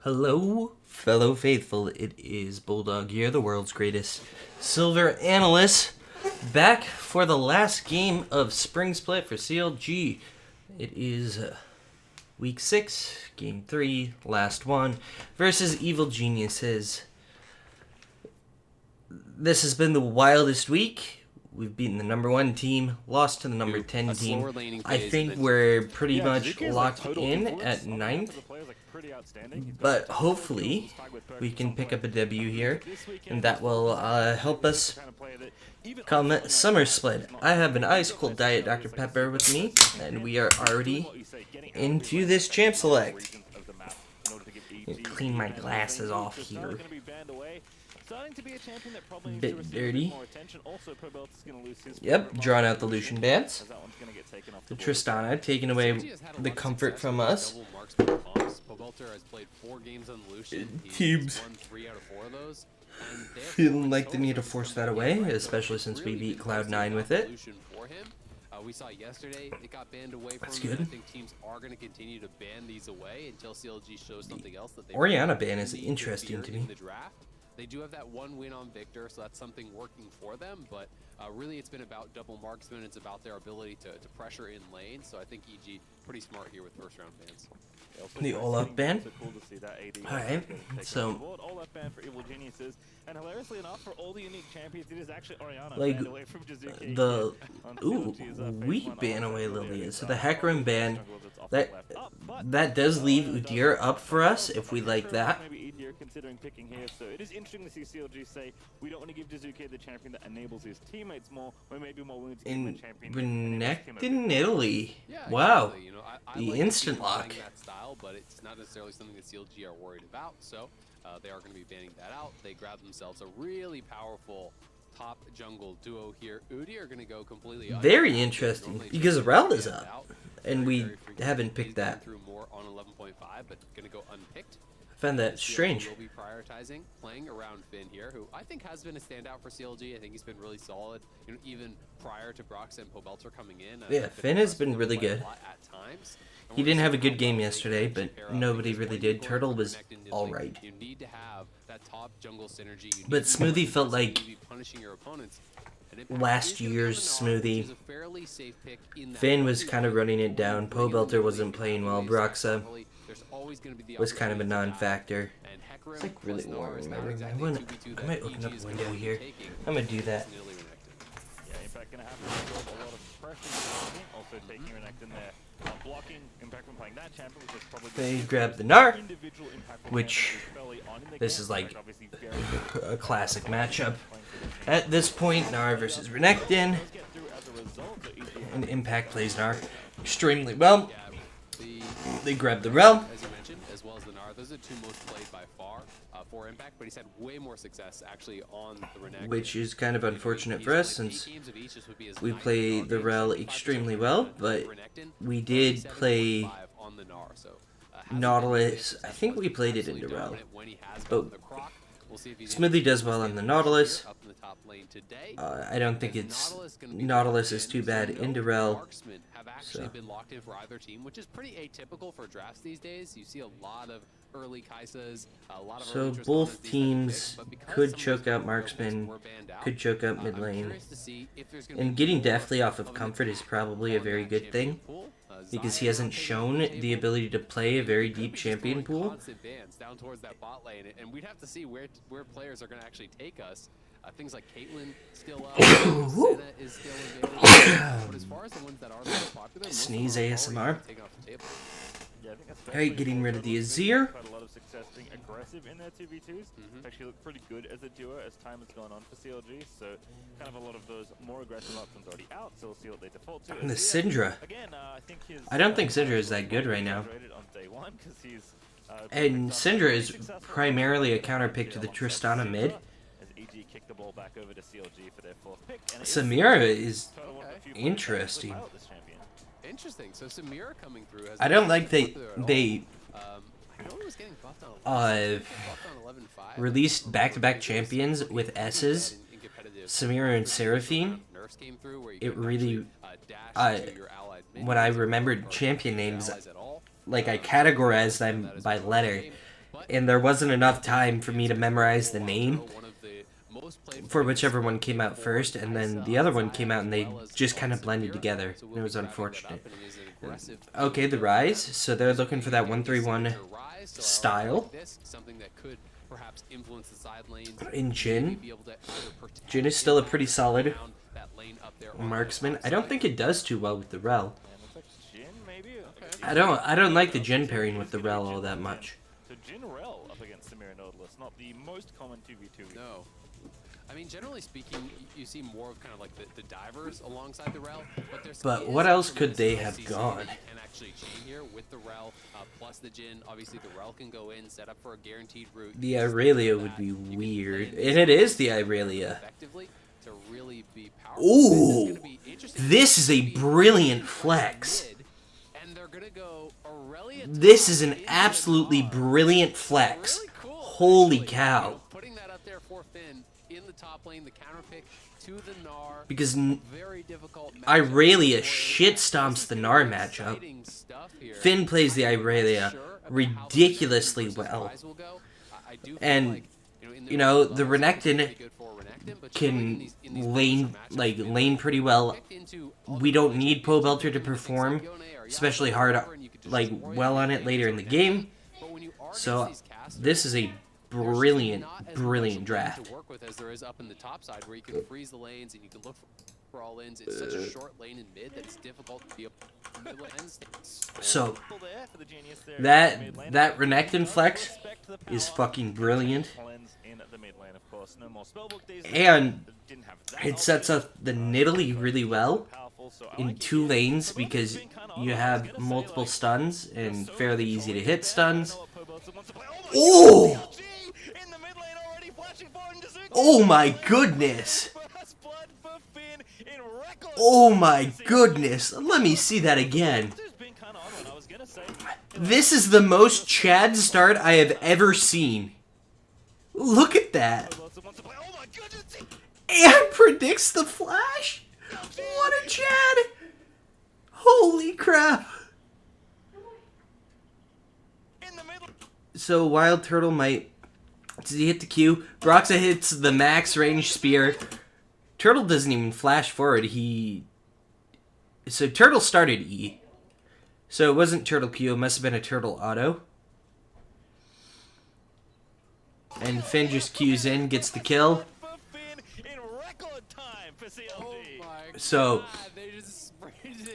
Hello, fellow faithful. It is Bulldog here, the world's greatest silver analyst, back for the last game of Spring Split for CLG. It is week 6, game 3, last one, versus Evil Geniuses. This has been the wildest week. We've beaten the number 1 team, lost to the number 10 team. I think we're pretty much locked in at 9th. But hopefully we can pick up a W here, and that will help us come Summer Split. I have an ice cold Diet Dr. Pepper with me, and we are already into this Champ Select. Clean my glasses off here. Bit dirty. Yep, drawing out the Lucian Dance. The Tristana taking away the comfort from us. Teams feeling like they need to force that away, especially since we beat Cloud9 with it. We saw yesterday it got banned away from That's them. good. I think teams are going to continue to ban these away until CLG shows something else that they Orianna ban is interesting to me. in the draft. They do have that one win on Victor, so that's something working for them, but really it's been about double marksman. It's about their ability to pressure in lane, so I think EG pretty smart here with first round bans. The all-up ban? Alright, so and hilariously enough, for all the unique champions, it is actually Orianna like banned away from Jizuke. the we ban away Lilia. So the Hecarim ban that does leave Udyr up for us if we like that. Maybe Udyr considering picking here, so it is interesting to see CLG say we don't want to give Jizuke the champion that enables his teammates more, or maybe more willing to give him a champion Renekton in Italy. Yeah, Wow. exactly. You know, I The like instant playing lock. that style, but it's not necessarily something that CLG are worried about, so they are going to be banning that out. They grab themselves a really powerful top jungle duo here. Udi are going to go completely Very interesting, because Rel is up, and we haven't picked that. Through more on 11.5, but going to go unpicked. I found that strange. Will be prioritizing playing around Finn here, who I think has been a standout for CLG. I think he's been really solid, you know, even prior to Brox and Pobelter coming in. Yeah, Finn has been really good. At times. He didn't have a good game yesterday, but nobody really did. Turtle was alright. You need to have that top jungle synergy. But Smoothie felt like punishing your opponents. last year's Smoothie. Finn was kind of running it down. Pobelter wasn't playing well. Broxa was kind of a non-factor. It's like really warm in my room. I might open up a window here. I'm gonna do that. Yeah, Impact gonna have to absorb a lot of pressure. Also taking Renekton there. Blocking Impact from playing that champion, which is probably They grab the Gnar, individual Impact which early on in the this game. is like Obviously very a classic matchup. At this point, Gnar versus Renekton, get through as a result. So easy. and Impact plays Gnar extremely well. The They grab the Rel, as you mentioned, as well as the Gnar. Those are the two most played by far for Impact, but he's had way more success actually on the Renekton. which is kind of unfortunate for us since we play the Rel extremely well, but we did play Nautilus. I think we played it into Rel, but Smoothie does well on the Nautilus. I don't think it's Nautilus is too bad into Rel. Have actually been locked in for either team, which is pretty atypical for drafts these days. You see a lot of early Kaisas, a lot of So early both Tristanas these teams days, but could because choke some out of these Marksman, were banned out, could choke out mid I'm lane. curious to see if there's gonna And be getting more Deathly off of of an Comfort is probably a on very that good thing, champion pool. because he Xayah hasn't not taking shown off the the table. ability to play a very Could be deep just champion throwing pool. constant bans down towards that bot lane, and we'd have to see where players are going to actually take us. Things like Caitlyn still up, Senna is still available, but as far as the ones that are the most popular, most of them Sneeze are already ASMR. taken off the table. Yeah, I think that's fair. Alright, getting rid of the Azir. Quite a lot of success being aggressive in their 2v2s. Actually look pretty good as a duo as time has gone on for CLG, so kind of a lot of those more aggressive options already out, so we'll see what they default to. And the Azir, Syndra. again, I think his, I don't think Syndra is that good right now. on day one 'cause he's, And Syndra is successful. primarily a counter pick to the Tristana mid. As EG kicked the ball back over to CLG for their fourth pick. And it is Samira is total one of the few players that interesting. pilot this champion. Interesting. So Samira coming through. Has I don't been like popular at all. I know he was getting buffed on. Buffed on 11.5. released back-to-back champions with S's, In competitive Samira and Seraphine. Nurse came through where you It could really, dash to your allied when I minions remembered or champion your names, allies at all. like I categorized them by letter, and there wasn't enough time for me to memorize the name for whichever one came out first, and then the other one came out and they just kind of blended together. It was unfortunate. Okay, the Rise, so they're looking for that 1-3-1 style. In Jhin. Jhin is still a pretty solid marksman. I don't think it does too well with the Rel. I don't like the Jhin pairing with the Rel all that much. So Jhin Rel up against Samira Nautilus, not the most common 2v2. No. I mean, generally speaking, you see more of kind of like the divers alongside the Rel, but what else could they have gone? And actually chain here with the Rel plus the Jhin. Obviously, the Rel can go in, set up for a guaranteed route. The Irelia would be weird, and it is the Irelia. To really be powerful. Ooh, this is a brilliant flex. This is an absolutely brilliant flex. Holy cow. Putting that up there for Finn in the top lane, the counter pick to the Gnar. Because Irelia shit stomps the Gnar matchup. Finn plays the Irelia ridiculously well. And, you know, the Renekton can lane pretty well. We don't need Pobelter to perform especially hard, well on it later in the game. So this is a brilliant draft. To work with as there is up in the top side, where you can freeze the lanes and you can look for all ins. It's such a short lane in mid that it's difficult to be able to. So that Renekton flex is fucking brilliant, and it sets up the Nidalee really well in 2 lanes because you have multiple stuns and fairly easy to hit stuns. Oh! Oh my goodness! Oh my goodness! Let me see that again. This is the most Chad start I have ever seen. Look at that. And predicts the flash? What a Chad! Holy crap! So Wild Turtle might... Does he hit the Q? Broxa hits the max range spear. Turtle doesn't even flash forward. So Turtle started E. So it wasn't Turtle Q, it must have been a Turtle auto. And Finn just Qs in, gets the kill. So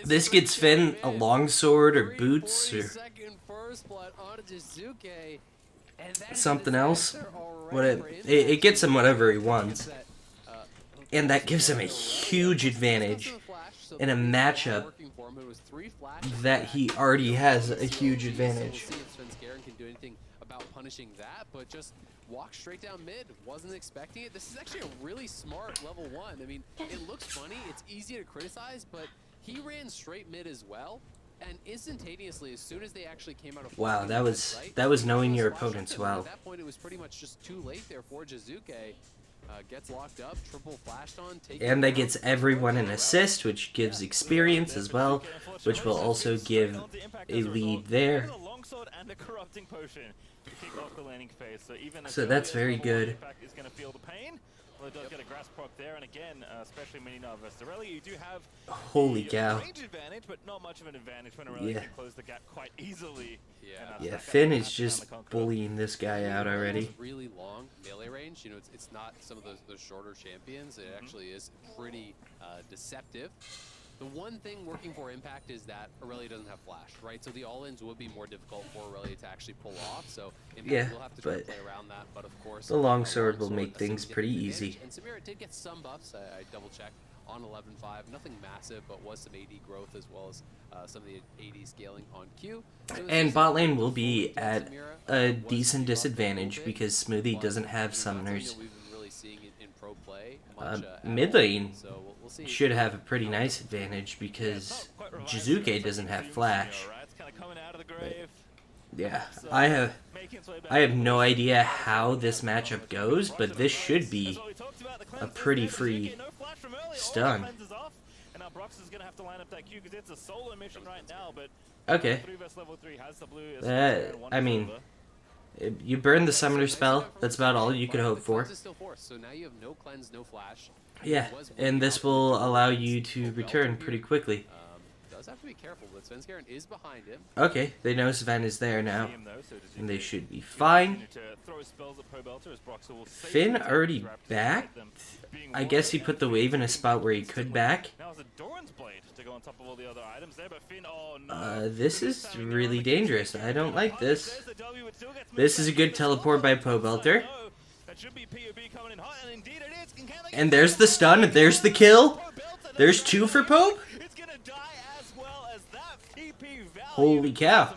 this gets Finn a longsword or boots or something else. It gets him whatever he wants. And that gives him a huge advantage in a matchup that he already has a huge advantage. Punishing that, but just walked straight down mid. Wasn't expecting it. This is actually a really smart level 1. I mean, it looks funny. It's easy to criticize, but he ran straight mid as well. And instantaneously, as soon as they actually came out of wow, that was knowing your opponents well. At that point, it was pretty much just too late there for Jizuke. Gets locked up, triple flashed on. And that gets everyone an assist, which gives experience as well, which will also give a lead there. So that's very good. Holy cow. Yeah, Finn is just bullying this guy out already. Really long melee range. You know, it's not some of those shorter champions. It actually is pretty deceptive. The one thing working for Impact is that Aurelia doesn't have flash, right? So the all-ins would be more difficult for Aurelia to actually pull off. So Impact will have to try to play around that. But of course, the longsword will make things pretty easy. And Samira did get some buffs. I double-checked on 11.5. Nothing massive, but was some AD growth as well as some of the AD scaling on Q. So and bot lane will be at a decent disadvantage because Smoothie doesn't have summoners. Mid lane should have a pretty nice advantage because Jizuke doesn't have flash. But yeah, I have no idea how this matchup goes, but this should be a pretty free stun. Okay. I mean, You burn the summoner spell. That's about all you could hope for. So now you have no cleanse, no flash. Yeah, and this will allow you to return pretty quickly. Does have to be careful, but Svenskeren is behind him. Okay, they know Sven is there now, and they should be fine. Finn already backed? I guess he put the wave in a spot where he could back. This is really dangerous. I don't like this. This is a good teleport by Pobelter. And there's the stun, there's the kill. There's 2 for Pope. Holy cow.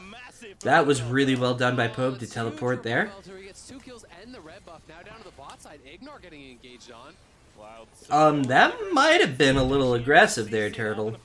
That was really well done by Pope to teleport there. That might have been a little aggressive there, Turtle.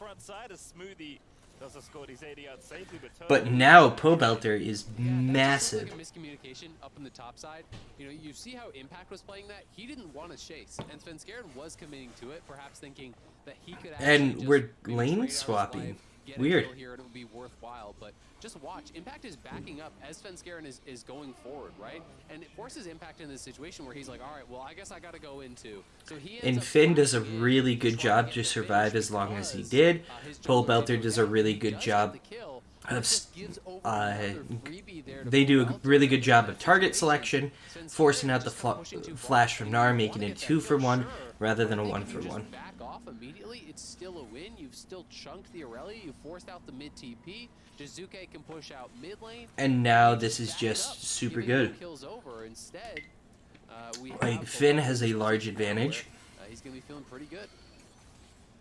But now Pobelter is massive. Miscommunication up in the top side. You know, you see how Impact was playing that. He didn't want to chase, and Svenskeren was committing to it, perhaps thinking that he could. And we're lane swapping. Weird. Here, and it would be worthwhile, but just watch. Impact is backing up as Svenskeren is going forward, right? And it forces Impact in this situation where he's like, all right, well, I guess I got to go into. So and Finn does a really good job to survive as long as he did. Pobelter does a really good job of they do a really good job of target selection, forcing out the flash from Gnar, making it 2 for 1 rather than a 1 for 1. Back off immediately. It's still a win. You've still chunked the Aurelia. You forced out the mid TP. Jizuke can push out mid lane. And now this is just super good. Like, Finn has a large advantage. He's gonna be feeling pretty good.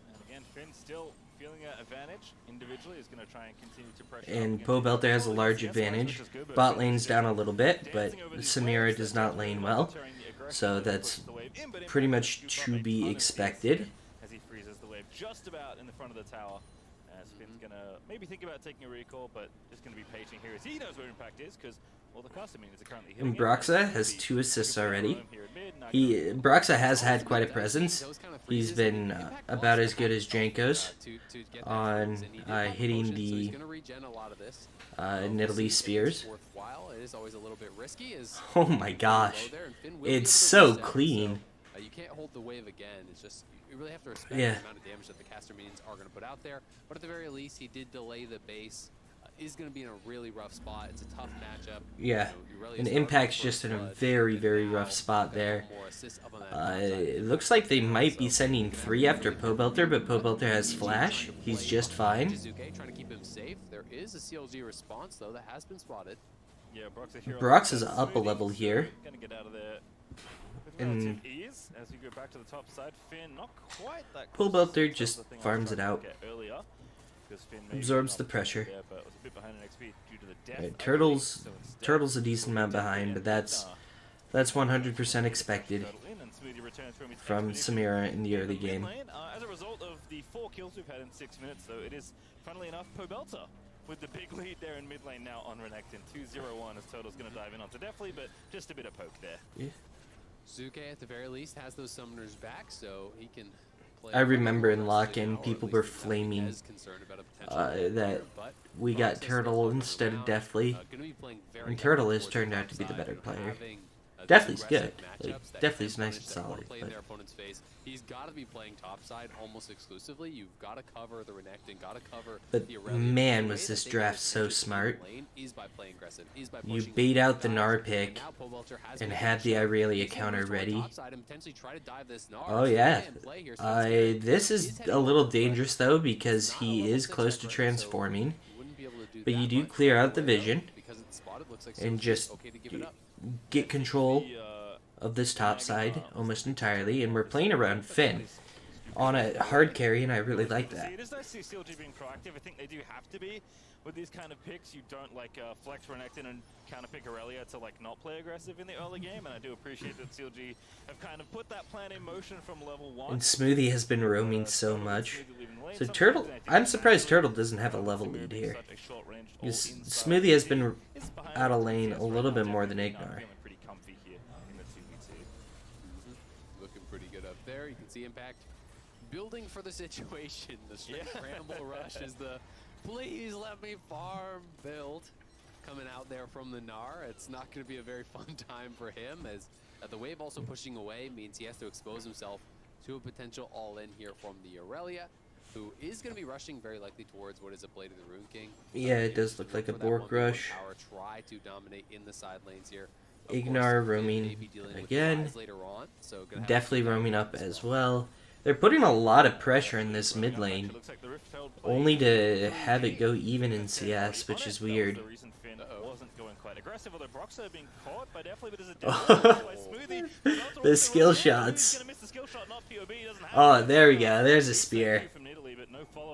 And again, Finn still feeling an advantage individually. Is going to try and continue to pressure. And Pobelter has a large advantage. Bot lane's down a little bit, but Samira does not lane well, so that's pretty much to be expected. As he freezes the wave just about in the front of the tower. Finn's going to maybe think about taking a recall, but just going to be patient here as he knows where Impact is, because all the custom minions are currently hitting. And Broxa has 2 assists already. Broxa has had quite a presence. He's been about as good as Jankos on hitting the Nidalee spears. Oh my gosh, it's so clean. You can't hold the wave again. It's just, you really have to respect the amount of damage that the caster minions are going to put out there. But at the very least, he did delay the base. Is going to be in a really rough spot. It's a tough matchup. Yeah, and Impact's just in a very, very rough spot there. It looks like they might be sending 3 after Pobelter, but Pobelter has flash. He's just fine. Jizuke trying to keep him safe. There is a CLG response, though, that has been spotted. Yeah, Brox is up a level here. Gonna get out of there. And as we go back to the top side, Finn not quite that Pobelter just farms it out. Absorbs the pressure. Right, Turtle's a decent amount behind, but that's 100% expected from Samira in the early game. As a result of the 4 kills we've had in 6 minutes, though, it is, funnily enough, Pobelter with the big lead there in mid lane now on Renekton. 2-0-1 as Turtle's going to dive in onto Deathly, but just a bit of poke there. Yeah. Zuke, at the very least, has those summoners back, so he can play. I remember in lock-in, people were flaming that we got Turtle instead of Deathly, and Turtle has turned out to be the better player. Deathly's good. Like, Deathly's nice and solid, but he's got to be playing topside almost exclusively. You've got to cover the Renekton, got to cover the Aurelia. Man, was this draft so smart. You bait out the Gnar pick and had the Aurelia counter ready. Oh yeah. This is a little dangerous though because he is close to transforming. But you do clear out the vision and just get control of this top side almost entirely, and we're playing around Finn on a hard carry, and I really like that. It is nice to see CLG being proactive. I think they do have to be with these kind of picks. You don't like flex Renekton and counter pick Aurelia to like not play aggressive in the early game, and I do appreciate that CLG have kind of put that plan in motion from level 1. And Smoothie has been roaming so much. So Turtle, I'm surprised Turtle doesn't have a level lead here. Because Smoothie has been out of lane a little bit more than Ignar. Looking pretty good up there. You can see Impact building for the situation. The scramble rush is the please let me farm build. coming out there from the Gnar. It's not going to be a very fun time for him, as the wave also pushing away means he has to expose himself to a potential all-in here from the Aurelia, who is going to be rushing very likely towards what is a Blade of the Rune King. Yeah, it does look like a Bork rush. Try to dominate in the side lanes here. Ignar roaming again. Definitely roaming up as well. They're putting a lot of pressure in this mid lane, only to have it go even in CS, which is weird. The skill shots. Oh, there we go. There's a spear.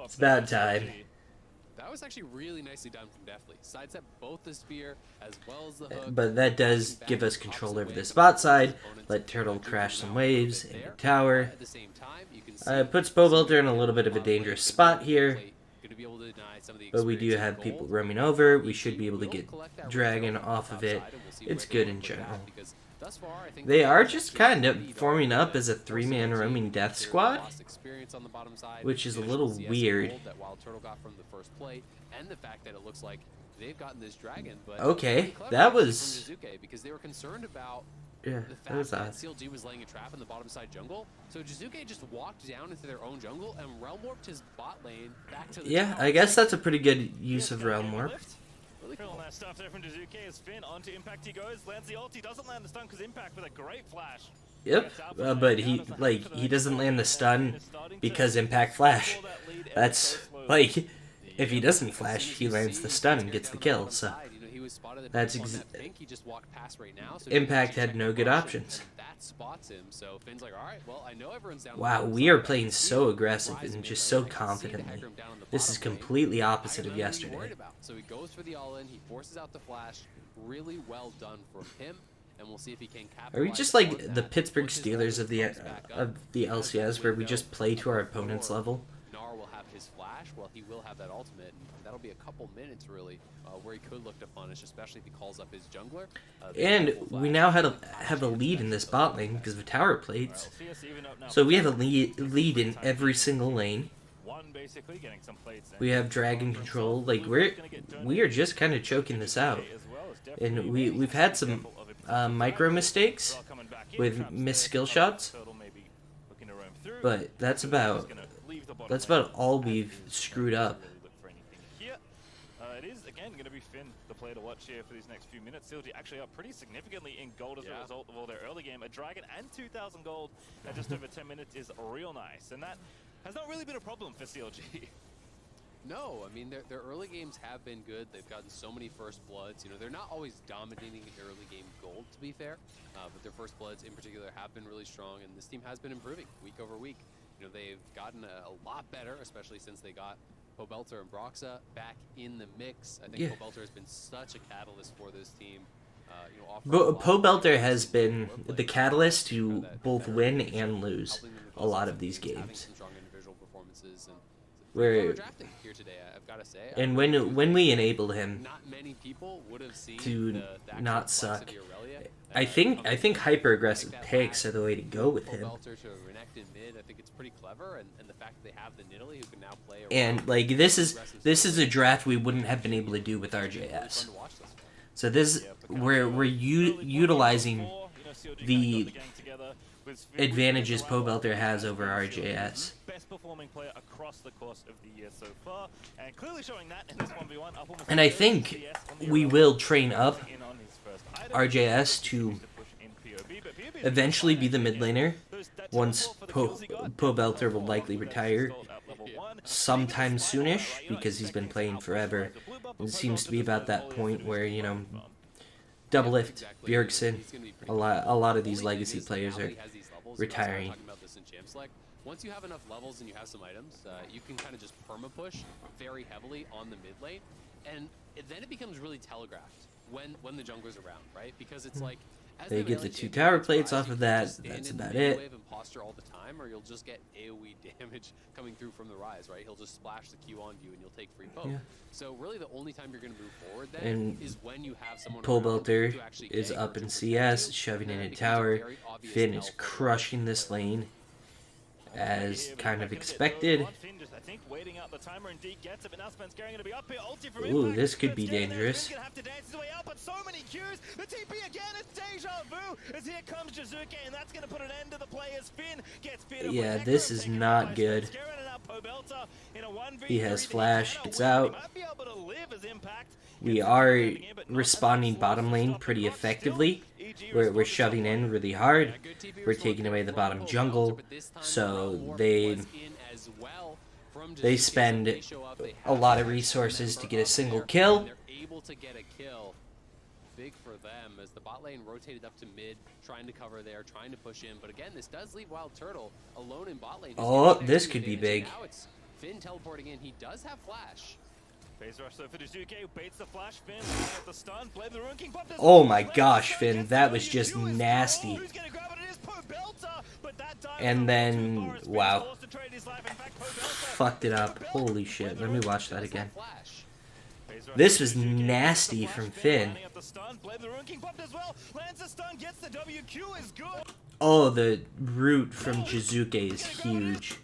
It's about time. That was actually really nicely done from Deftly. Sidestep both the spear as well as the hook. But that does give us control over the spot side. Let Turtle crash some waves in the tower. Puts Pobelter in a little bit of a dangerous spot here. But we do have people roaming over. We should be able to get Dragon off of it. It's good in general. They are just kind of forming up as a 3-man roaming death squad, which is a little weird. Okay, that was... Yeah, that was odd. CLG was laying a trap in the bottom side jungle, so Jizuke just walked down into their own jungle and realm warped his bot lane back to the top. I guess that's a pretty good use of realm warp. Really cool. Nice stuff there from Jizuke as Finn onto Impact he goes, lands the ult, he doesn't land the stun because Impact with a great flash. Yep, but he doesn't land the stun because Impact flash. That's like, if he doesn't flash, he lands the stun and gets the kill. So that's Impact had no good options. Wow, we are playing so aggressive and just so confidently. This is completely opposite of yesterday. So he goes for the all-in, he forces out the flash. Really well done from him. And we'll see if he can capitalize. Are we just like the Pittsburgh Steelers of the LCS, where we just play to our opponent's level? Gnar will have his flash, well, he will have that ultimate, and that'll be a couple minutes really, where he could look to punish, especially if he calls up his jungler. And we now have a lead in this bot lane because of tower plates. So we have a lead in every single lane. We have dragon control. Like we are just kind of choking this out, and we've had some micro mistakes with missed skill shots, but that's about all we've screwed up. It is again going to be Finn, the player to watch here for these next few minutes. CLG actually up pretty significantly in gold as a result of all their early game. A dragon and 2,000 gold at just over 10 minutes is real nice, and that has not really been a problem for CLG. No, I mean, their early games have been good. They've gotten so many first bloods. You know, they're not always dominating early game gold, to be fair, but their first bloods in particular have been really strong, and this team has been improving week over week. You know, they've gotten a lot better, especially since they got Pobelter and Broxa back in the mix. I think Pobelter has been such a catalyst for this team. Pobelter has been the catalyst to both win and lose a lot of these games. And when we enabled him to not suck, I think hyper aggressive picks are the way to go with him. And like this is a draft we wouldn't have been able to do with RJS. So we're utilizing the advantages Pobelter has over RJS. Best performing player across the course of the year so far, and clearly showing that in this 1v1. And I think we will train up RJS to eventually be the mid laner once Pobelter will likely retire sometime soonish, because he's been playing forever. It seems to be about that point where, you know, Doublelift, Bjergsen, a lot of these legacy players are retiring. Once you have enough levels and you have some items, you can kind of just perma-push very heavily on the mid lane, and then it becomes really telegraphed when the jungler's around, right? Because it's like, they get the 2 tower plates off of that, that's about it. And posture all the time, or you'll just get AoE damage coming through from the rise, right? He'll just splash the Q on you and you'll take free poke. Yeah. So really the only time you're going to move forward then is when you have someone Pobelter is up in CS, shoving in a tower. Finn is crushing this lane, as kind of expected. think, waiting out the timer. Indeed gets it, but now Svenskeren going to be up here. Ulti from Ooh, Impact. this could be Svenskeren dangerous. going to have to dance his way out, but so many Qs. The TP again, it's deja vu, as here comes Jizuke, and that's going to put an end to the players. Finn gets fit. Yeah, this is not good. He has flash. It's out. We are responding bottom lane pretty effectively. We're shoving in really hard. We're taking away the bottom jungle. So they spend a lot of resources to get a single kill. They're able to get a kill. Big for them as the bot lane rotated up to mid, trying to cover there, trying to push in. But again, this does leave Wild Turtle alone in bot lane. Oh, this could be big. Now it's Finn teleporting in. He does have flash. Phase rush though for Jizuke, baits the flash. Finn at the stun. Blade the Rune King popped his Oh my gosh, Finn, that was just nasty. And then, wow. Fucked it up. Holy shit, let me watch that again. This was nasty from Finn. Oh, the root from Jizuke is huge.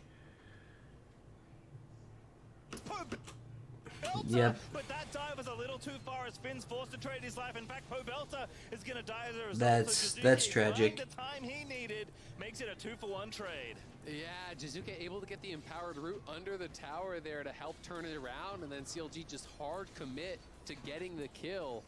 Yep. But that dive was a little too far as Finn's forced to trade his life. In fact, Pobelta is going to die as a result. That's tragic. The time he needed makes it a 2-for-1 trade. Yeah, Jizuke able to get the empowered root under the tower there to help turn it around, and then CLG just hard commit to getting the kill.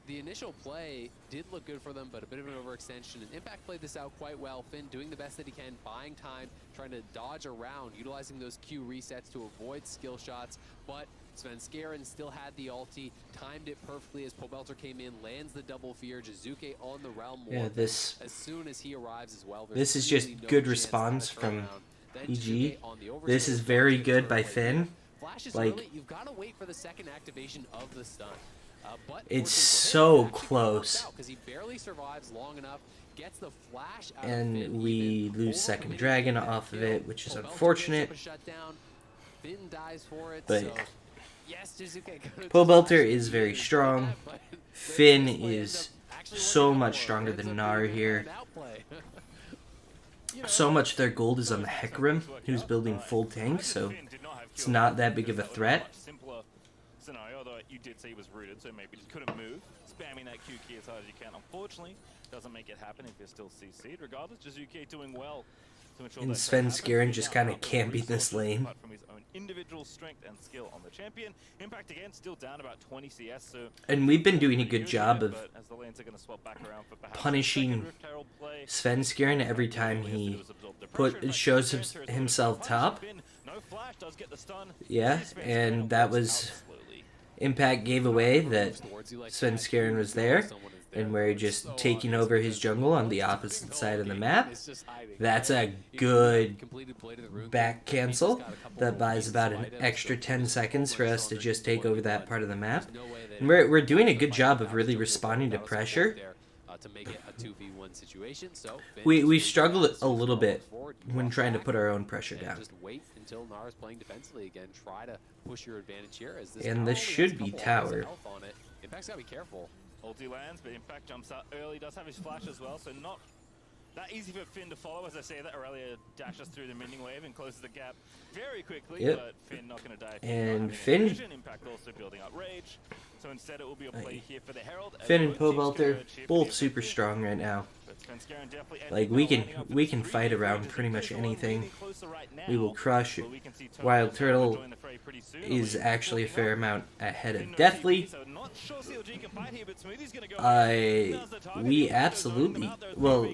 The initial play did look good for them, but a bit of an overextension. And Impact played this out quite well. Finn doing the best that he can, buying time, trying to dodge around, utilizing those Q resets to avoid skill shots. But Svenskeren still had the ulti, timed it perfectly as Pobelter came in, lands the double fear. Jizuke on the realm more. Yeah, this as soon as he arrives as well. This is just good response from EG. This is very good by Finn. Like, you've got to wait for the second activation of the stun. But it's so close. Because he barely survives long enough, gets the flash out and we lose second dragon off of it, which is unfortunate. Finn dies for it, but so yes, Pobelter is very strong. Finn is so much stronger than Gnar here. So much their gold is on the Hecarim, who's building full tank, so it's not that big of a threat. Scenario, although you did say he was rooted, so maybe just couldn't move. Spamming that Q key as hard as you can, unfortunately, doesn't make it happen if you're still CC'd. Regardless, Jizuke doing well to ensure and that Svenskeren just kind of camping this lane. From his own individual strength and skill on the champion. Impact again, still down about 20 CS. So and we've been doing a good job of as the lanes are going to swap back around for punishing Svenskeren every time he shows himself top. Yeah, and that was Impact gave away that Svenskeren was there, and we're just taking over his jungle on the opposite side of the map. That's a good back cancel that buys about an extra 10 seconds for us to just take over that part of the map. And we're doing a good job of really responding to pressure. We've struggled a little bit when trying to put our own pressure down. Until Gnar is playing defensively again, try to push your advantage here. As this and this should be tower. Impact's gotta be careful. Ulti lands, but Impact jumps out early, does have his flash as well, so not that easy for Finn to follow. As I say that, Aurelia dashes through the minion wave and closes the gap very quickly, but Finn not going to die. And Finn... Impact also building up rage, so instead it will be a play here for the Herald. Finn and Pobelter, both super strong right now. Like, we can fight around pretty much anything. We will crush it. Wild Turtle is actually a fair amount ahead of Deathly. We absolutely, well,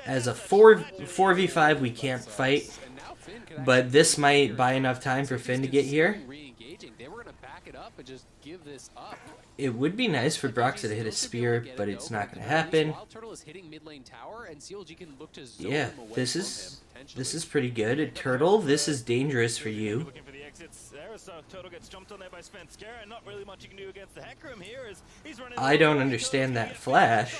as a 4v5 we can't fight, but this might buy enough time for Finn to get here. It would be nice for Broxah to hit a spear, but it's not going to happen. Yeah, this is pretty good. Turtle, this is dangerous for you. I don't understand that flash.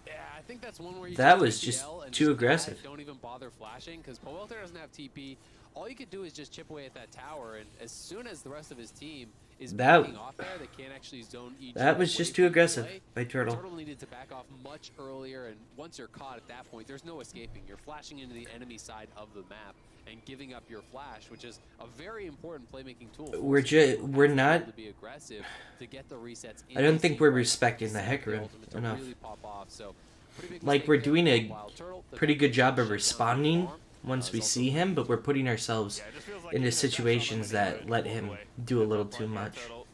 Yeah, I think that's one where you that was just too aggressive. Don't even bother flashing because Pobelter doesn't have TP. All you could do is just chip away at that tower, and as soon as the rest of his team is That- backing off there. They can't actually zone EG. That was just too aggressive by Turtle Turtle. needed to back off much earlier, and once you're caught at that point, there's no escaping. You're flashing into the enemy side of the map and giving up your flash, which is a very important playmaking tool. We're not. To be aggressive to get the resets. I don't think we're respecting the Hecarim enough. Really pop off. So, pretty big Like, mistake we're there doing from a Wild Turtle. The pretty fact good that job he of shut down responding his farm, once we is also see him, but we're putting ourselves Yeah, it just feels like into he did a dash on situations them and that he let went all him the way. do a little That too point, much. Turtle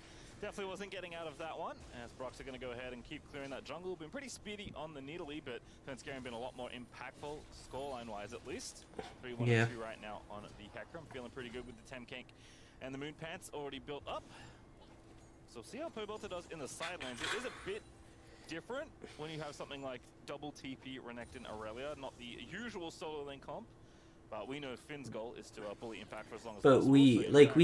definitely wasn't getting out of that one, as Brox are going to go ahead and keep clearing that jungle. Been pretty speedy on the Needly, but Fenskaren been a lot more impactful, scoreline-wise at least. 3-1 Yeah. 2 right now on the Hecarim. Feeling pretty good with the Temkank and the Moon Pants already built up. So see how Pobelter does in the side lanes. It is a bit different when you have something like double TP Renekton Aurelia, not the usual solo lane comp. But we know Finn's goal is to bully impact for as long as But possible. we so you're like going-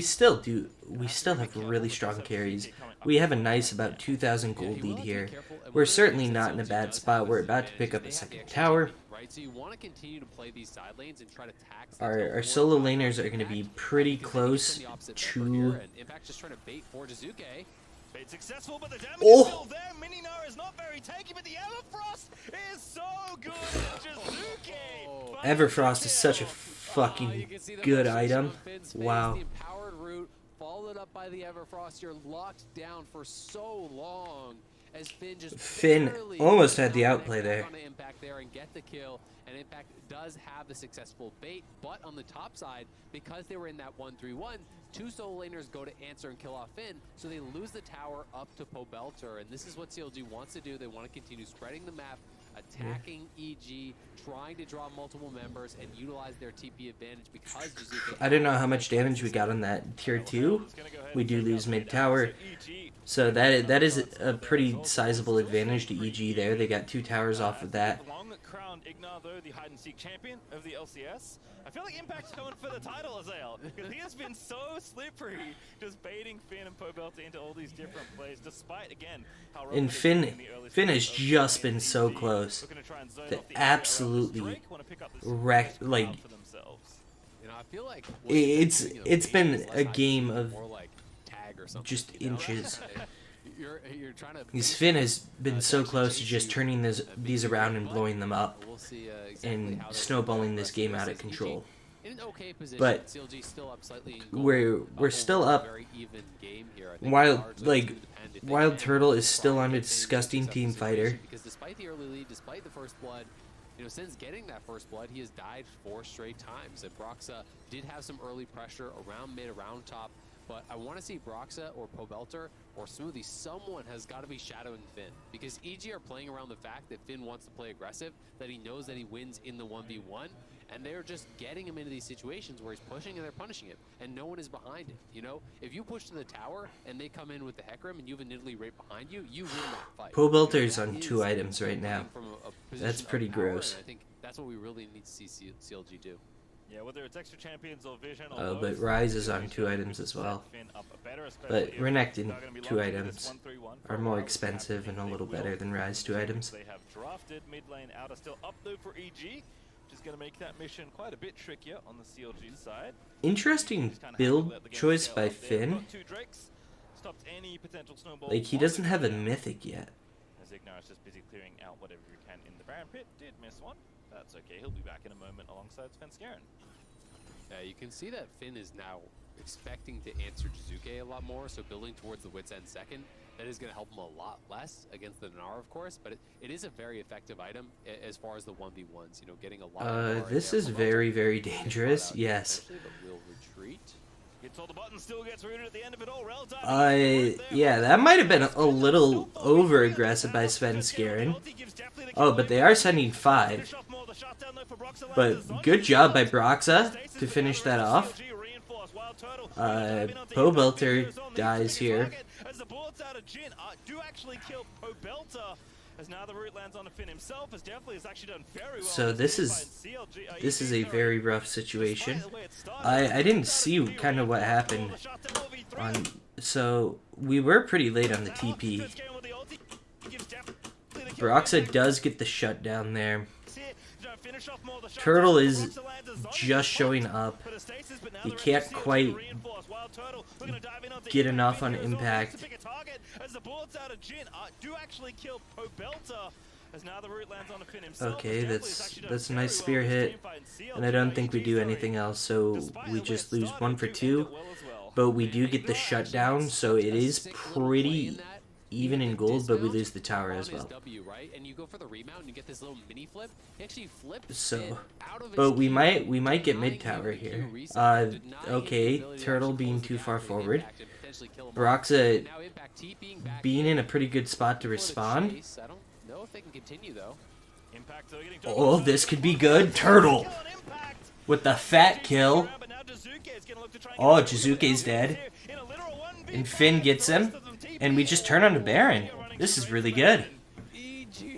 we still have really strong carries. We have a nice about 2,000 gold lead here. We're certainly not in a bad spot. We're about to pick up a second tower. Right, so you want to continue to play these side lanes and try to tax Our solo laners are going to be pretty close to. Impact just trying to bait for Jizuke. Bait successful, but the damage Oh! is still there. Mininar is not very taken, but the Everfrost is so good. Jizuke Everfrost is such a You fucking can see the good frustration item. on Finn's face, Wow. The empowered root followed up by the Everfrost. You're locked down for so long as Finn just Finn barely almost had the connect outplay back there. onto Impact there and get the kill. And Impact does have the successful bait, but on the top side, because they were in that 1-3-1, two solo laners go to answer and kill off Finn, so they lose the tower up to Pobelter. And this is what CLG wants to do. They want to continue spreading the map, attacking EG, trying to draw multiple members and utilize their TP advantage because Jizuke I don't know how much damage we got on that tier 2. We do lose mid tower. So that is a pretty sizable advantage to EG there. They got 2 towers off of that. Long-crowned Ignar, though, the hide-and-seek champion of the LCS. I feel like Impact's going for the title, Azael, because he has been so slippery, just baiting Finn and Pobelter into all these different plays, despite, again, how rough And it has been in the early Finn stages has of the just game. been so EG close looking to try and zone to off the area around this absolutely Drake, wanna pick up this wreck, first like, round for themselves. You know, I feel like It's been a game of more like tag or something, just you know? inches. You're trying to Because Finn has been so close to just turning these around and blowing them up We'll see, exactly and how they're snowballing gonna this game progress out of as control. in an okay position. But CLG still up slightly in gold. we're still Overall, up. very even game here. I think Wild largely like due to the pen. If they Wild can Turtle is still try on and a get things into disgusting successful team fighter. situation, because despite the early lead, despite the first blood, you know, since getting that first blood, he has died 4 straight times. And Broxa did have some early pressure around mid, around top. But I want to see Broxa or Pobelter or Smoothie. Someone has got to be shadowing Finn. Because EG are playing around the fact that Finn wants to play aggressive, that he knows that he wins in the 1v1. And they're just getting him into these situations where he's pushing and they're punishing him. And no one is behind him, you know? If you push to the tower and they come in with the Hecarim and you have a Nidalee right behind you, you win that fight. Pobelter's That on is 2 items right now. coming from a That's position of pretty power, gross. And I think that's what we really need to see CLG do. Yeah, whether it's extra champions or vision or Oh, both, but Rise is on CLG 2 items as well. Finn up better, especially But if Renekton they're gonna be 2 locked into items this 1-3-1 for are a more while. expensive and a They little will better than Rise 2 items. They have drafted mid lane out, are still up though for EG, which is going to make that mission quite a bit trickier on the CLG side. Interesting Just kinda build have to let the game choice scale by up there. We've Finn. got 2 Drakes, stopped any potential snowball. Like, he on doesn't the have a ground. mythic yet. As Ignar is just busy clearing out whatever he can in the Baron Pit. Did miss one. That's okay. He'll be back in a moment alongside Fenskaren. Yeah, you can see that Finn is now expecting to answer Jizuke a lot more, so building towards the Wit's End second, that is going to help him a lot less against the Nara, of course, but it is a very effective item as far as the 1v1s, you know, getting a lot of This is very, very dangerous. Yes. But we'll retreat. Hits all the buttons, still gets rooted at the end of it all. Rel diving right there. Yeah, that might have been a little over-aggressive by Svenskeren. Oh, but they are sending 5. But good job by Broxa to finish that off. Pobelter dies here. As the bullets out of Jin do actually kill Pobelter, as now the root lands on the Finn himself, as definitely has actually done very well. So this is a very rough situation. I didn't see kind of what happened on. So we were pretty late on the TP. Broxa does get the shutdown there. Turtle is just showing up. He can't quite get enough on impact. Okay, that's a nice spear hit, and I don't think we do anything else, so we just lose 1 for 2. But we do get the shutdown, so it is pretty even in gold, but we lose the tower as well. So, but we might get mid tower here. Okay, Turtle being too far forward. Broxa being in a pretty good spot to respond. Oh, this could be good. Turtle with the fat kill. Oh, Jizuke's dead. And Finn gets him. And we just turn on a Baron. This is really good.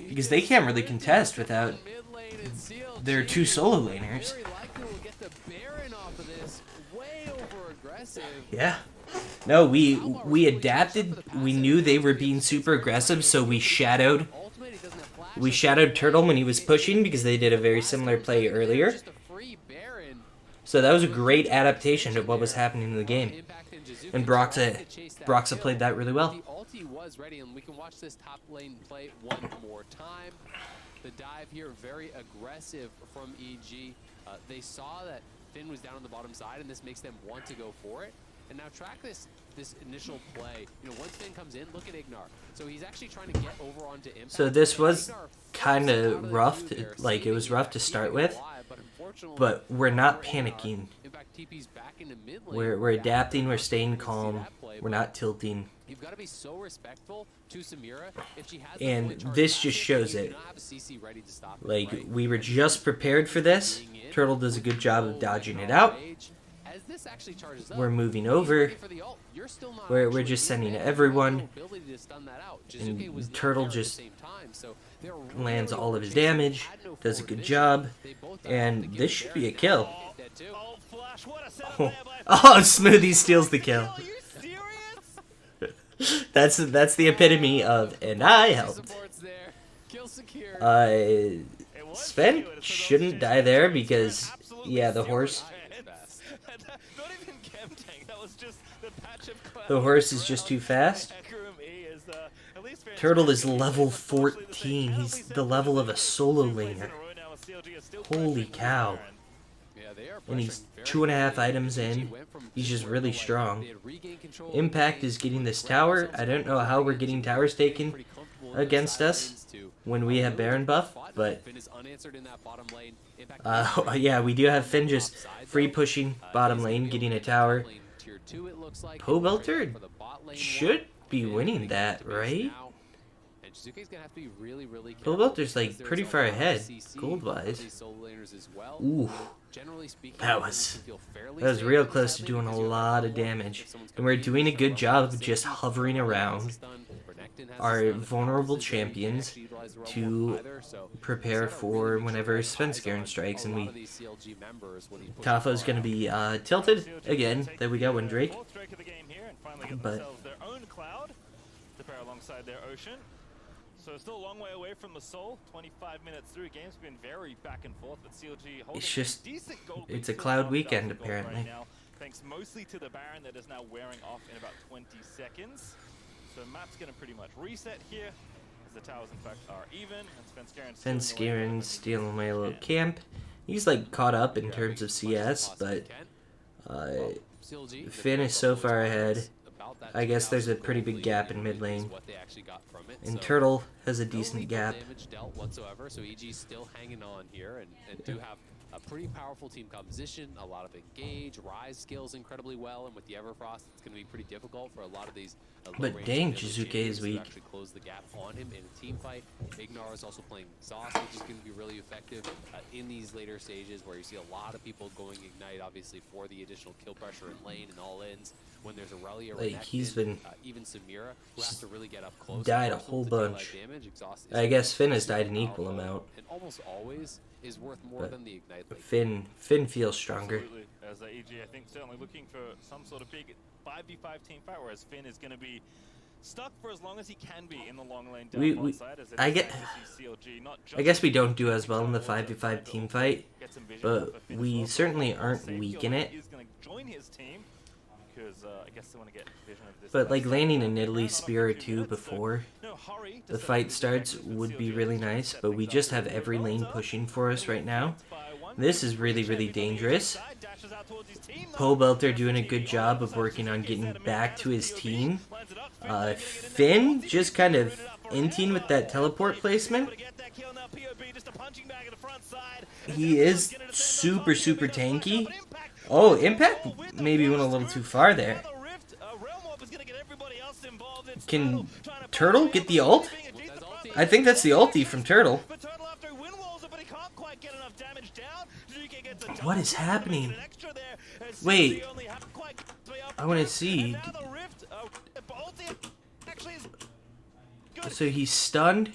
Because they can't really contest without their 2 solo laners. Yeah. No, we adapted. We knew they were being super aggressive, so we shadowed Turtle when he was pushing because they did a very similar play earlier. So that was a great adaptation to what was happening in the game. And Broxa played that really well. The ulti was ready, and we can watch this top lane play one more time. The dive here, very aggressive from EG. They saw that Finn was down on the bottom side, and this makes them want to go for it. And now track this initial play. You know, once Finn comes in, look at Ignar. So he's actually trying to get over onto Impact. So this was kind of rough. Like, it was rough to start with. But we're not panicking. We're adapting, we're staying calm, we're not tilting. And this just shows it. Like, we were just prepared for this. Turtle does a good job of dodging it out. We're moving over. We're just sending everyone. And Turtle just lands all of his damage, does a good job, and this should be a kill. Oh, Smoothie steals the kill. That's the epitome of, and I helped. Sven shouldn't die there because, yeah, the horse. The horse is just too fast. Turtle is level 14. He's the level of a solo laner. Holy cow. And he's 2.5 items in. He's just really strong. Impact is getting this tower. I don't know how we're getting towers taken against us when we have Baron buff, but yeah, we do have Finn just free pushing bottom lane, getting a tower. Pobelter should be winning that, right? Pobelter's like pretty far ahead, gold-wise. Ooh, that was real close to doing a lot of damage. And we're doing a good job of just hovering around our vulnerable champions to prepare for whenever Svenskeren strikes, and Tafo's going to be tilted again that we got Windrake. But so still a long way away from the soul. 25 minutes through. Game's been very back and forth, but CLG holding it's just, decent gold. It's a cloud weekend apparently. Right now, thanks mostly to the Baron that is now wearing off in about 20 seconds. So map's going to pretty much reset here, as the towers in fact are even. And Svenskeren stealing away a little camp. He's like caught up in terms of CS, but Finn is so far ahead. I guess there's a pretty big gap in mid lane. And Turtle has a decent gap. So EG's still hanging on here and do have a pretty powerful team composition, a lot of engage, rise skills incredibly well, and with the Everfrost, it's going to be pretty difficult for a lot of these. But dang, Jizuke is weak. Actually close the gap on him in a team fight. Ignar is also playing Exhaust, which is going to be really effective in these later stages where you see a lot of people going Ignite, obviously for the additional kill pressure in lane and all ins. When there's Aurelia, like he's been even Samira, who has to really get up close, died a whole bunch. I guess Finn has died an equal amount. And almost always is worth more than the Ignite. Finn feels stronger. Absolutely. As EG, I think certainly looking for some sort of big 5v5 team fight, whereas Finn is going to be stuck for as long as he can be in the long lane We- down we- bot side. As I get- CLG, not just I guess we don't do as well in the 5v5 team fight, but we certainly aren't weak in it. Is going to join his team because I guess they want to get vision of this. But like landing a Nidalee spear or two before No hurry to the set fight up starts objectives with would be CLG really to nice, set but we things just up have really every well. lane pushing for us right now. By one, This is really, really dangerous. Pobelter doing a good job of working on getting back to his team. Finn just kind of inting with that teleport placement. He is super, super tanky. Oh, Impact maybe went a little too far there. Can Turtle get the ult? I think that's the ulti from Turtle. What is happening? Wait, I want to see. So he's stunned.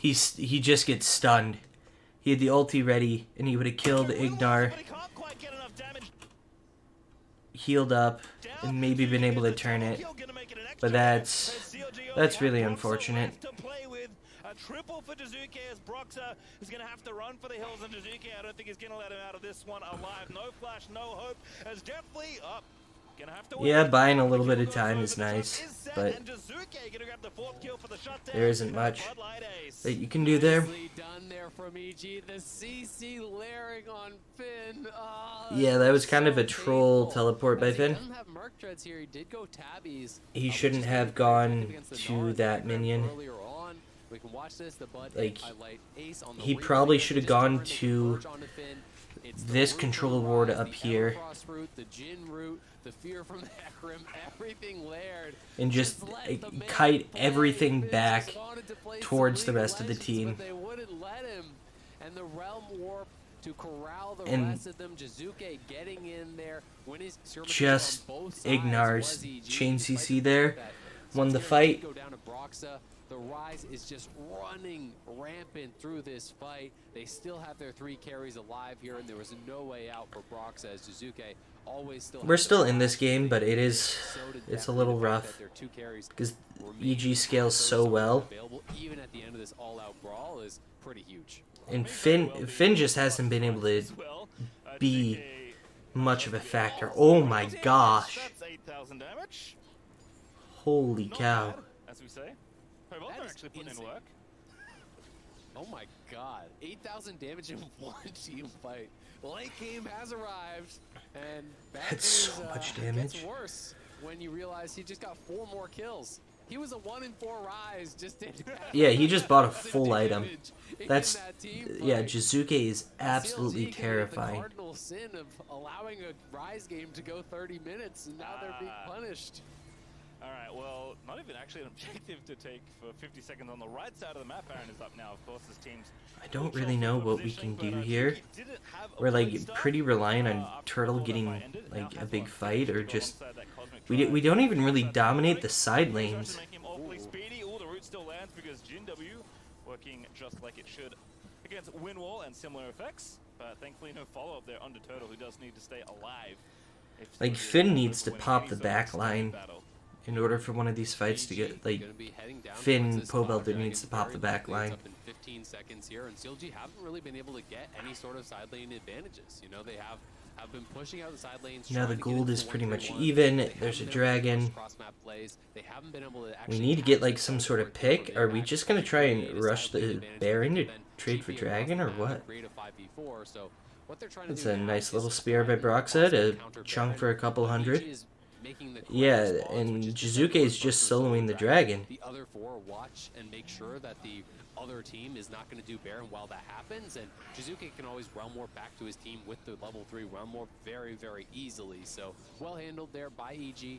He just gets stunned. He had the ulti ready, and he would have killed Ignar, healed up, and maybe been able to turn it. But that's really unfortunate. Triple for Jizuke as Broxah is going to have to run for the hills, and Jizuke, I don't think he's going to let him out of this one alive. No flash, no hope, as definitely up. Yeah, buying a little bit of time is nice, but there isn't much that you can do there. Yeah, that was kind of a troll teleport by Finn. He shouldn't have gone to that minion. Like, he probably should have gone to this control ward up here and just kite everything back towards the rest of the team. And just Ignar's chain CC there won the fight. The Rise is just running rampant through this fight. They still have their 3 carries alive here, and there was no way out for Broxah as Jizuke always still. We're still in this game, but it's a little rough because EG scales so well. Even at the end of this all-out brawl is pretty huge. And Finn just hasn't been able to be much of a factor. Oh my gosh! Holy cow! As we say. They're actually putting in work. Oh my god. 8,000 damage in one team fight. Late game has arrived, and that's so much damage. Gets worse when you realize he just got 4 more kills. He was a 1 in 4 Rise, just didn't have yeah, he just bought a full item. That's, yeah, Jizuke is absolutely terrifying. The cardinal sin of allowing a Rise game to go 30 minutes, and now they're being punished. Alright, well, not even actually an objective to take for 50 seconds on the right side of the map. Baron is up now, of course, this team's... I don't really know what we can do here. We're like pretty reliant on Turtle getting like a big fight, or just... We don't even really dominate the side lanes. The root still lands because JinW working just like it should against Winwall and similar effects, but thankfully no follow-up there under Turtle, who does need to stay alive. Like, Finn needs to pop the back line in order for one of these fights to get, like, Finn Pobelter needs to pop the back line. 15 seconds here, and CLG haven't really been able to get any sort of side lane advantages. You know, they have been pushing out the side lanes. Now the gold is pretty much even. There's a dragon. We need to get like some sort of pick. Are we just gonna try and rush the Baron to trade for dragon, or what? It's a nice little spear by Broxah to chunk for a couple hundred. Yeah, and Jizuke is just soloing the dragon. The other 4 watch and make sure that the other team is not going to do Baron while that happens, and Jizuke can always realm warp back to his team with the level 3 realm warp very, very easily. So well handled there by EG,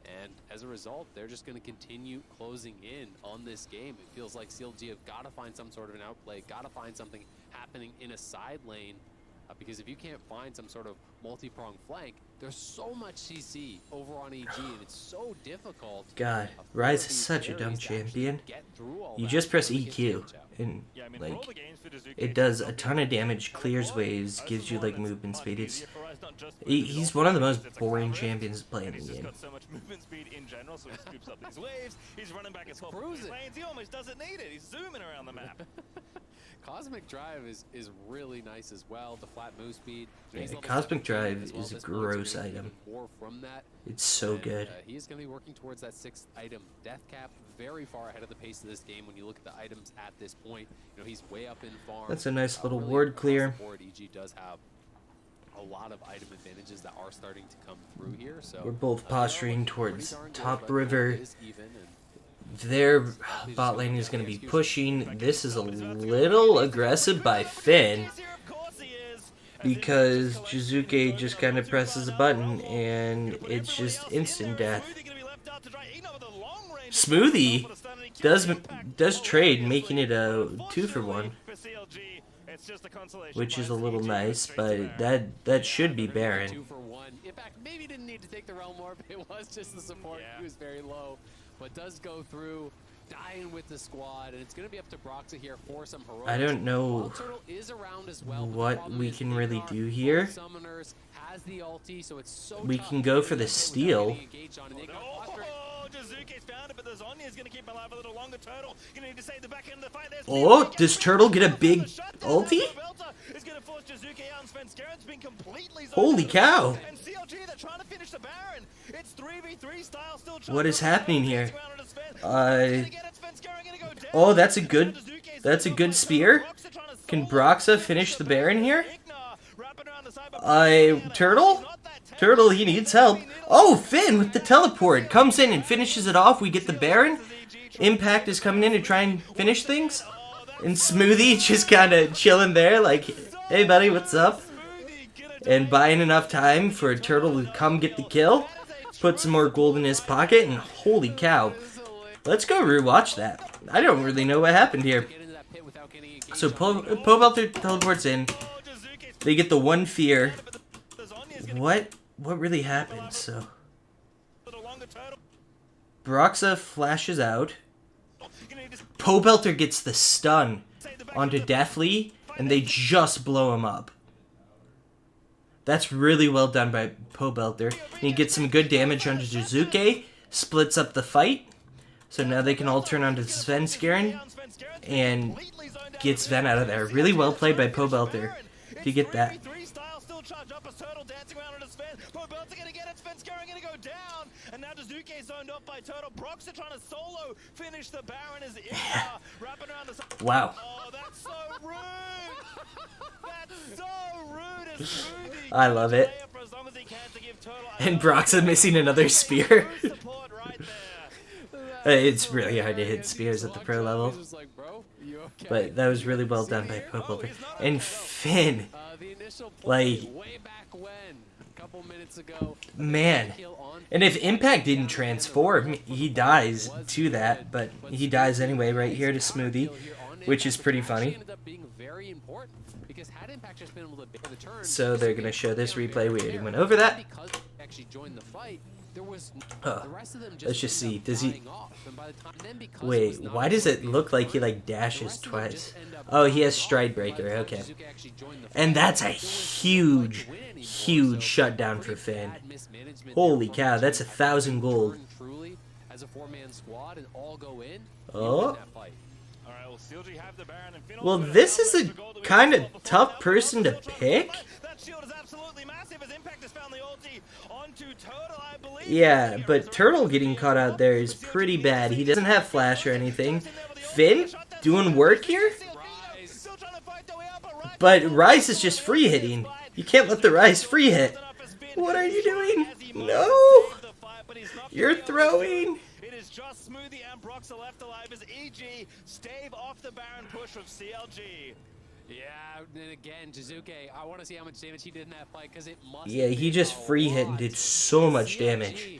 and as a result, they're just going to continue closing in on this game. It feels like CLG have got to find some sort of an outplay, got to find something happening in a side lane, because if you can't find some sort of multi-pronged flank, there's so much CC over on EG, and it's so difficult. God, Rise is such a dumb champion. You just press EQ, and like, it does a ton of damage, clears waves, gives you like movement speed. it's not just He's one of the most boring champions to play in the he's just game. got so much movement speed in general, so he scoops up these waves. He's running back and forth lanes. He almost doesn't need it. He's zooming around the map. Cosmic Drive is really nice as well. The flat move speed. Yeah, Cosmic Drive is a gross item. More from that. It's so good. He's going to be working towards that 6th item death cap, very far ahead of the pace of this game. When you look at the items at this point, you know, he's way up in farm. That's a nice little really ward clear. Board, EG does have a lot of item advantages that are starting to come through here. So we're both posturing towards top river. Their bot lane is going to be pushing. This is a little aggressive by Finn because Jizuke just kind of presses a button and it's just instant death. Smoothie does trade, making it a 2-for-1, which is a little nice, but that should be Baron. 2-for-1. In fact, maybe didn't need to take the realm warp. It was just the support. Yeah. He was very low, but does go through, dying with the squad, and it's going to be up to Broxa here for some heroics. I don't know what we can really do here. We can go for the steal. Oh, does Turtle get a big ulti? Holy cow! What is happening here? Oh, that's a good spear. Can Broxa finish the Baron here? Turtle? Turtle, he needs help. Oh, Finn with the teleport comes in and finishes it off. We get the Baron. Impact is coming in to try and finish things. And Smoothie just kind of chilling there like, hey buddy, what's up? And buying enough time for Turtle to come get the kill. Put some more gold in his pocket, and holy cow. Let's go rewatch that. I don't really know what happened here. So Pobelter teleports in. They get the one fear. What really happened? So Broxa flashes out. Pobelter gets the stun onto Deathly, and they just blow him up. That's really well done by Pobelter. He gets some good damage onto Jizuke, splits up the fight. So now they can all turn onto Svenskeren and get Sven out of there. Really well played by Pobelter to get that. Wow. I love it. And Broxa missing another spear. It's really hard to hit spears at the pro level. But that was really well done by Pobelter. And Finn, like, man. And if Impact didn't transform, he dies to that. But he dies anyway right here to Smoothie, which is pretty funny. So they're going to show this replay. We already went over that. Let's just see. Does he... Wait, why does it look like he, like, dashes twice? Oh, he has Stride Breaker. Okay. And that's a huge, huge shutdown for Finn. Holy cow, that's 1,000 gold. Oh. Well, this is a kind of tough person to pick. Yeah, but Turtle getting caught out there is pretty bad. He doesn't have flash or anything. Finn doing work here? But Rice is just free hitting. You can't let the Rice free hit. What are you doing? No! You're throwing! It is just Smoothie and Broxa left alive as EG stave off the Baron push of CLG. Yeah, and again, Jizuke, I want to see how much damage he did in that fight because it must. Yeah, he just free hit and did so much damage.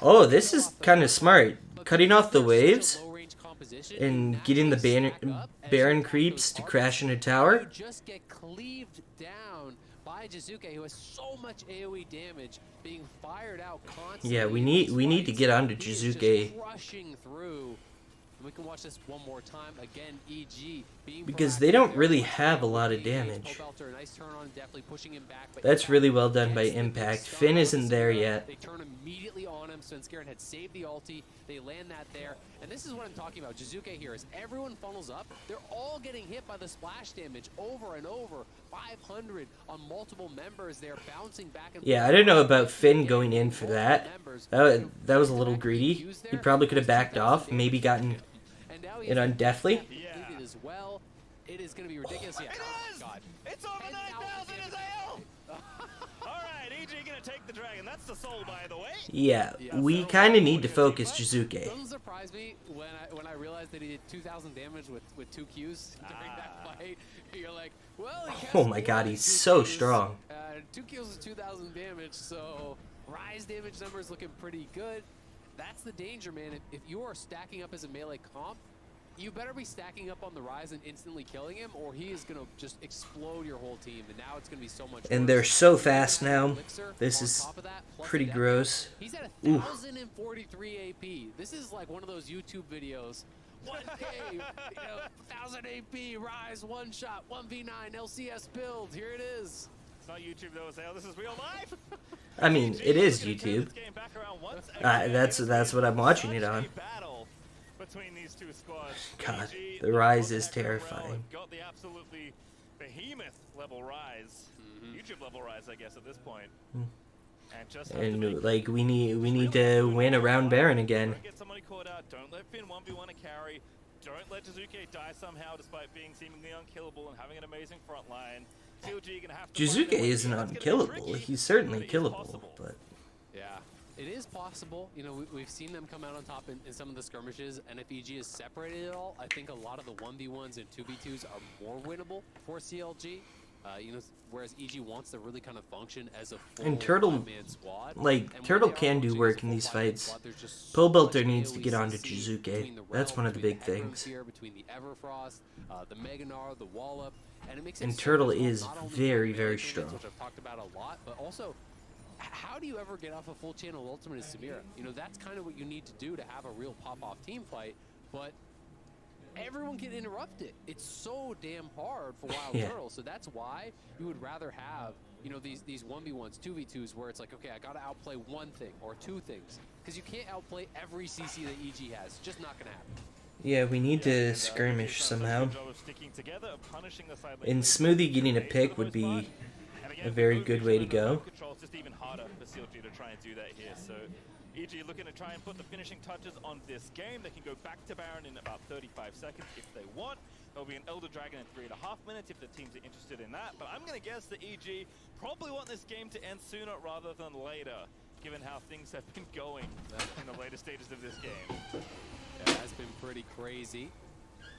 Oh, this is kind of smart. Cutting off the waves and getting the Baron creeps to crash in a tower. Just get cleaved down by Jizuke, who has so much AoE damage being fired out constantly. Yeah, we need to get onto Jizuke. Rushing through. And we can watch this one more time. Again, EG being because they don't really have a lot of damage. Nice turn on, definitely pushing him back, but That's really well done by Impact. Finn isn't there yet. They turn immediately on him. Svenskeren had saved the ulti. They land that there. And this is what I'm talking about. Jizuke here, as everyone funnels up, they're all getting hit by the splash damage over and over. 500 on multiple members. They're bouncing back and forth. Yeah, I don't know about Finn going in for that. That was a little greedy. He probably could have backed off, maybe gotten it on deftly. As well. It is going to be ridiculous. Yeah. It is! God. It's over 9,000 as hell! Alright, EG gonna take the dragon. That's the soul, by the way. Yeah, we kind of need to focus Jizuke. Doesn't surprise me when I realized that he did 2,000 damage with 2 Qs during that fight. You're like, well, Oh my god, he's so strong. 2 kills is 2,000 damage, so Rise damage numbers looking pretty good. That's the danger, man. If you are stacking up as a melee comp, you better be stacking up on the Rise and instantly killing him, or he is going to just explode your whole team, and now it's going to be so much And worse. they're so fast now. This is pretty gross. He's at 1,043 AP. This is like one of those YouTube videos. 1K, 1,000 AP, Rise, one shot, 1v9, LCS build. Here it is. It's not YouTube though, Zale. This is real life. I mean, it is YouTube. That's what I'm watching it on. Between these two squads. God, the Rise is terrifying. Got the absolutely behemoth level Rise, YouTube level Rise, I guess, at this point. And like we need to win around Baron again. Don't get somebody caught out. Don't let Finn 1v1 a carry. Don't let Jizuke die somehow, despite being seemingly unkillable and having an amazing front line. CLG gonna have to Jizuke isn't unkillable. He's certainly killable, but yeah. It is possible. You know, we've seen them come out on top in some of the skirmishes, and if EG is separated at all, I think a lot of the 1v1s and 2v2s are more winnable for CLG. Whereas EG wants to really kind of function as a full and Turtle, one-man squad. like, Turtle can do work in these fights. Pillbuilter needs to get onto Jizuke. That's one of the big things. Between the Everfrost, the Meganar, the Wallop, and it makes and Turtle is very, very strong. Which I've talked about a lot, but also, how do you ever get off a full channel ultimate as Samira? You know, that's kind of what you need to do to have a real pop-off team fight, but everyone can interrupt it. It's so damn hard for Wild Turtle, so that's why you would rather have, these 1v1s, 2v2s, where it's like, okay, I gotta outplay one thing or two things, because you can't outplay every CC that EG has. It's just not gonna happen. Yeah, we need to skirmish somehow. And Smoothie getting a pick would be a very good way to go. It's just even harder for CLG to try and do that here. So EG looking to try and put the finishing touches on this game. They can go back to Baron in about 35 seconds if they want. There'll be an Elder Dragon in 3.5 minutes if the teams are interested in that. But I'm going to guess that EG probably want this game to end sooner rather than later, given how things have been going in the later stages of this game. Yeah, that's been pretty crazy.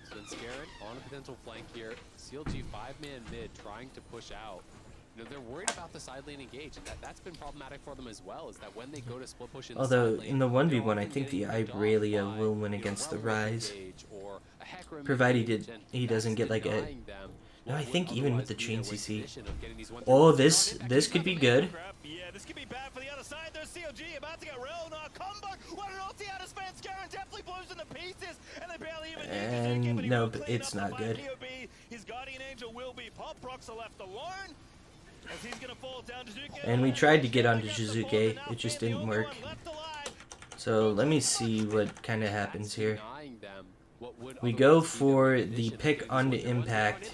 Svenskeren on a potential flank here. CLG 5-man mid trying to push out. They're worried about the side lane engage, and that's been problematic for them as well, is that when they go to split push in the Although, side lane, in the 1v1, I think the Irelia will win against the Rise. Provided he doesn't get like a... No, I think even with the chain CC. Oh, this could be good. Yeah, this could be bad for the other side. There's CLG about to get real. Combo. What an ulti out of Svenskeren. Definitely blows into pieces. And they barely even And no, it's not good. His guardian angel will be pop. Procs are left alone. As he's gonna fall down to Jizuke. And we tried to get onto Jizuke. It just didn't work. So let me see what kind of happens here. We go for the pick onto Impact.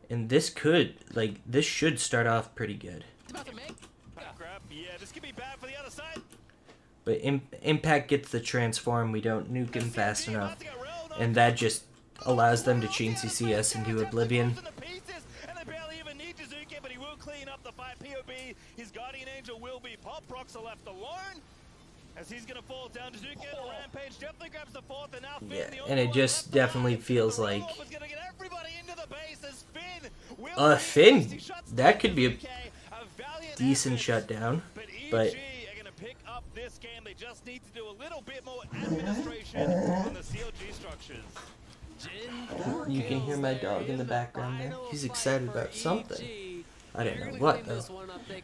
And this could, this should start off pretty good. But Impact gets the transform, we don't nuke him fast enough. And that just allows them to chain CC us into oblivion. His guardian angel will be pop. Procs are left alone. As he's gonna fall down to Zuka, the rampage definitely grabs the fourth, and now Finn, yeah, and it just definitely feels like Finn, that could be a decent shutdown, but pick up this game. They just need to do a little bit more administration on the CLG structures. You can hear my dog in the background there. He's excited about something. I don't know what, though.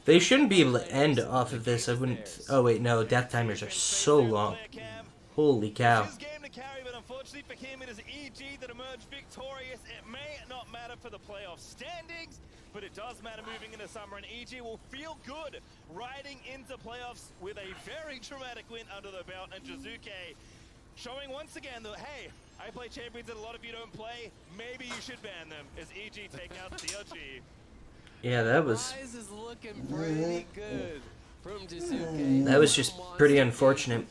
They shouldn't be able to end off of this. I wouldn't... Oh, wait, no. Death timers are so long. Holy cow. carry, but unfortunately for him, it is EG that emerged victorious. It may not matter for the playoff standings, but it does matter moving into summer, and EG will feel good riding into playoffs with a very dramatic win under the belt, and Jizuke showing once again that, hey, I play champions that a lot of you don't play. Maybe you should ban them as EG take out CLG. Yeah, that was... Rise is looking pretty good from Jizuke. That was just pretty unfortunate.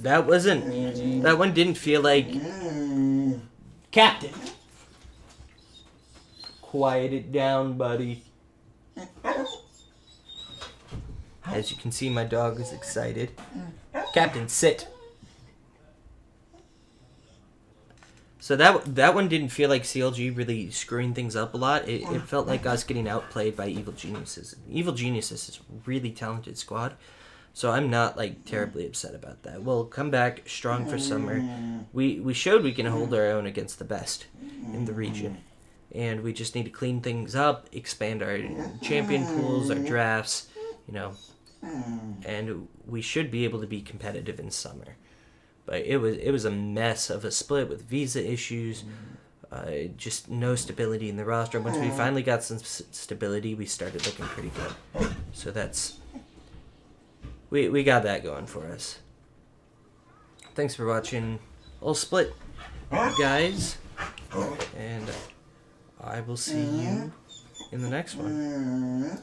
That wasn't... That one didn't feel like... Captain! Quiet it down, buddy. As you can see, my dog is excited. Captain, sit! So that one didn't feel like CLG really screwing things up a lot. It felt like us getting outplayed by Evil Geniuses. Evil Geniuses is a really talented squad, so I'm not like terribly upset about that. We'll come back strong for summer. We showed we can hold our own against the best in the region, and we just need to clean things up, expand our champion pools, our drafts, you know, and we should be able to be competitive in summer. But it was a mess of a split with visa issues, just no stability in the roster. Once we finally got some stability, we started looking pretty good. So that's... We got that going for us. Thanks for watching All Split, guys. And I will see you in the next one.